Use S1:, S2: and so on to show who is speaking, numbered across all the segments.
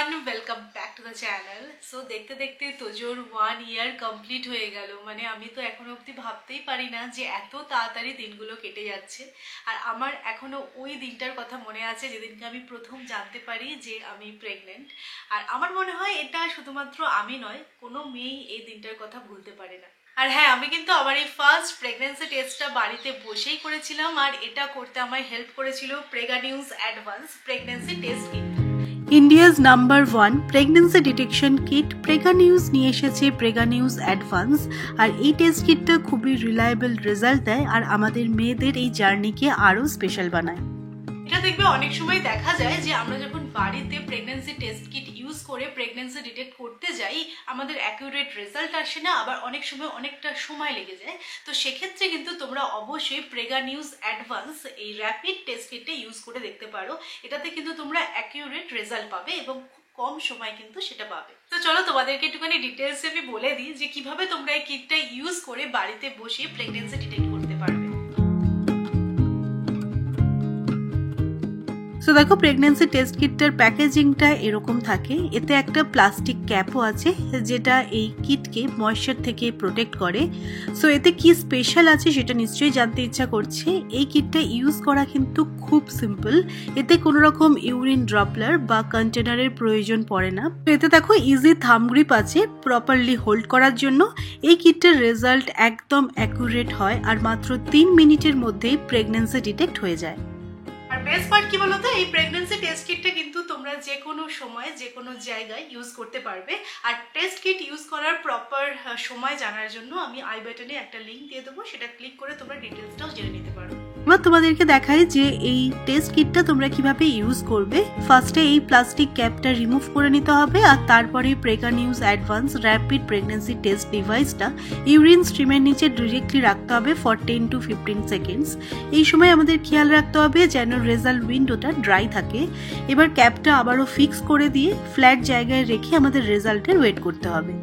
S1: everyone, welcome back to the channel. So দেখতে দেখতে তোজোর 1 year complete হয়ে গেল। মানে আমি তো এখনো অবধি ভাবতেই পারি না যে এত তাড়াতাড়ি দিনগুলো কেটে যাচ্ছে। আর আমার এখনো ওই দিনটার কথা মনে আছে যেদিনকে আমি প্রথম জানতে পারি যে আমি প্রেগনেন্ট। আর আমার মনে হয় এটা শুধুমাত্র আমি নয়, কোনো মেয়েই এই দিনটার কথা ভুলতে পারে না। আর হ্যাঁ, আমি কিন্তু আমার এই ফার্স্ট প্রেগন্যান্সি টেস্টটা বাড়িতে বসেই করেছিলাম, আর এটা করতে আমায় হেল্প করেছিল Prega News advance pregnancy test kit. India's number 1 pregnancy detection kit Prega news নিয়ে এসেছে প্রেগা নিউজ অ্যাডভান্স। আর এই টেস্ট কিটটা খুবই রিলায়েবল রেজাল্ট দেয় আর আমাদের মেয়েদের এই জার্নিকে আরও স্পেশাল বানায়। এটা দেখবে অনেক সময় দেখা যায় যে আমরা যখন বাড়িতে প্রেগন্যান্সি টেস্ট কিট ইউজ করে প্রেগন্যান্সি ডিটেক্ট করতে যাই, আমাদের অ্যাকিউরেট রেজাল্ট আসে না, আবার অনেক সময় অনেকটা সময় লেগে যায়। তো সেক্ষেত্রে কিন্তু তোমরা অবশ্যই প্রেগা নিউজ অ্যাডভান্স এই র্যাপিড টেস্ট কিটটা ইউজ করে দেখতে পারো। এটাতে কিন্তু তোমরা অ্যাকিউরেট রেজাল্ট পাবে এবং খুব কম সময় কিন্তু সেটা পাবে। তো চলো তোমাদেরকে একটুখানি ডিটেলসে আমি বলে দিই যে কিভাবে তোমরা এই কিটটা ইউজ করে বাড়িতে বসে প্রেগন্যান্সি ডিটেক্ট করতে পারবে। সো দেখো, প্রেগন্যান্সি টেস্ট কিটটার প্যাকেজিংটা এরকম থাকে। এতে একটা প্লাস্টিক ক্যাপও আছে যেটা এই কিটকে ময়েশ্চার থেকে প্রোটেক্ট করে। সো এতে কি স্পেশাল আছে সেটা নিশ্চয়ই জানতে ইচ্ছা করছে। এই কিটটা ইউজ করা কিন্তু খুব সিম্পল। এতে কোনো রকম ইউরিন ড্রপলার বা কন্টেনারের প্রয়োজন পড়ে না। এতে দেখো ইজি থাম গ্রিপ আছে প্রপারলি হোল্ড করার জন্য। এই কিটটার রেজাল্ট একদম অ্যাকুরেট হয় আর মাত্র 3 মিনিটের মধ্যেই প্রেগন্যান্সি ডিটেক্ট হয়ে যায়। আর বেস্ট পার্ট কি বলতো, এই প্রেগন্যান্সি টেস্ট কিটটা কিন্তু তোমরা যে কোনো সময় যে কোনো জায়গায় ইউজ করতে পারবে। আর টেস্ট কিট ইউজ করার প্রপার সময় জানার জন্য আমি আই বাটনে একটা লিংক দিয়ে দেবো, সেটা ক্লিক করে তোমরা ডিটেলসটাও জেনে নিতে পারো। এবার তোমাদেরকে দেখাই যে এই টেস্ট কিটটা তোমরা কিভাবে ইউজ করবে। ফার্স্টে এই প্লাস্টিক ক্যাপটা রিমুভ করে নিতে হবে আর তারপরে Prega News advance rapid pregnancy test ডিভাইসটা ইউরিন স্ট্রিমের নিচে ডিরেক্টলি রাখতে হবে ফর 10 to 15 সেকেন্ডস। এই সময় আমাদের খেয়াল রাখতে হবে যেন রেজাল্ট উইন্ডোটা ড্রাই থাকে। এবার ক্যাপটা আবারও ফিক্স করে দিয়ে ফ্ল্যাট জায়গায় রেখে আমাদের রেজাল্টের ওয়েট করতে হবে।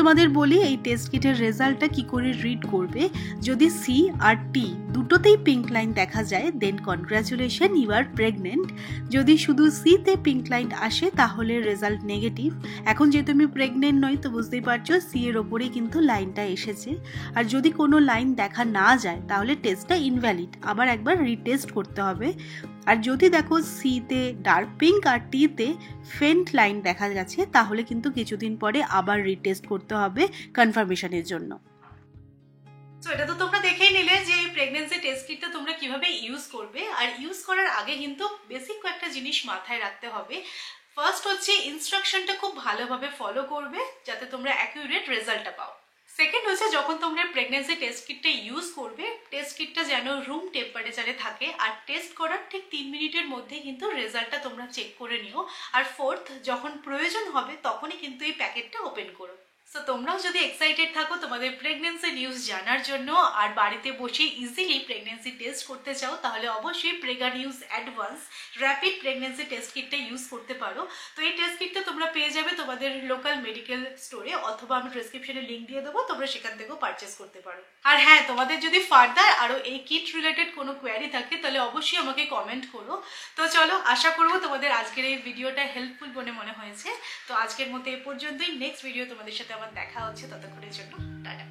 S1: তোমাদের বলি এই টেস্ট কিটের রেজাল্টটা কি করে রিড করবে। যদি সি আর টি দুটোতেই পিঙ্ক লাইন দেখা যায় দেন কনগ্রাচুলেশন, ইউ আর প্রেগনেন্ট। যদি শুধু সিতে পিঙ্ক লাইন আসে তাহলে রেজাল্ট নেগেটিভ। এখন যেহেতু আমি প্রেগনেন্ট নই তো বুঝতেই পারছো সি এর ওপরেই কিন্তু লাইনটা এসেছে। আর যদি কোনো লাইন দেখা না যায় তাহলে টেস্টটা ইনভ্যালিড, আবার একবার রিটেস্ট করতে হবে। আর যদি দেখো সিতে ডার্ক পিঙ্ক আর টিতে ফেন্ট লাইন দেখা গেছে তাহলে কিন্তু কিছুদিন পরে আবার রিটেস্ট করতে হবে কনফার্মেশনের জন্য। সো এটা তো তোমরা দেখেই নিলে যে এই প্রেগন্যান্সি টেস্ট কিটটা তোমরা কিভাবে ইউজ করবে। আর ইউজ করার আগে কিন্তু বেসিক কয়েকটা জিনিস মাথায় রাখতে হবে। ফার্স্ট হচ্ছে ইনস্ট্রাকশনটা খুব ভালোভাবে ফলো করবে যাতে তোমরা অ্যাকিউরেট রেজাল্টটা পাও। সেকেন্ড হচ্ছে যখন তোমরা প্রেগন্যান্সি টেস্ট কিটটা ইউজ করবে, টেস্ট কিটটা যেন রুম টেম্পারেচারে থাকে আর টেস্ট করার ঠিক 3 মিনিটের মধ্যে কিন্তু রেজাল্টটা তোমরা চেক করে নিও। আর ফোর্থ, যখন প্রয়োজন হবে তখনই কিন্তু এই প্যাকেটটা ওপেন করো। সো তোমরাও যদি এক্সাইটেড থাকো তোমাদের প্রেগন্যান্সি নিউজ জানার জন্য আর বাড়িতে বসে ইজিলি প্রেগন্যান্সি টেস্ট করতে চাও তাহলে অবশ্যই Prega News advance rapid pregnancy test কিটটা ইউজ করতে পারো। তো এই টেস্ট কিটটা তোমরা পেয়ে যাবে তোমাদের লোকাল মেডিকেল স্টোরে, অথবা আমি ডেসক্রিপশনে লিঙ্ক দিয়ে দেবো, তোমরা সেখান থেকেও পারচেস করতে পারো। আর হ্যাঁ, তোমাদের যদি ফার্দার আরও এই কিট রিলেটেড কোনো কোয়ারি থাকে তাহলে অবশ্যই আমাকে কমেন্ট করো। তো চলো, আশা করবো তোমাদের আজকের এই ভিডিওটা হেল্পফুল বলে মনে হয়েছে। তো আজকের মতো এ পর্যন্তই। নেক্সট ভিডিও তোমাদের সাথে আমার দেখা হচ্ছে, ততক্ষণের জন্য টাটা।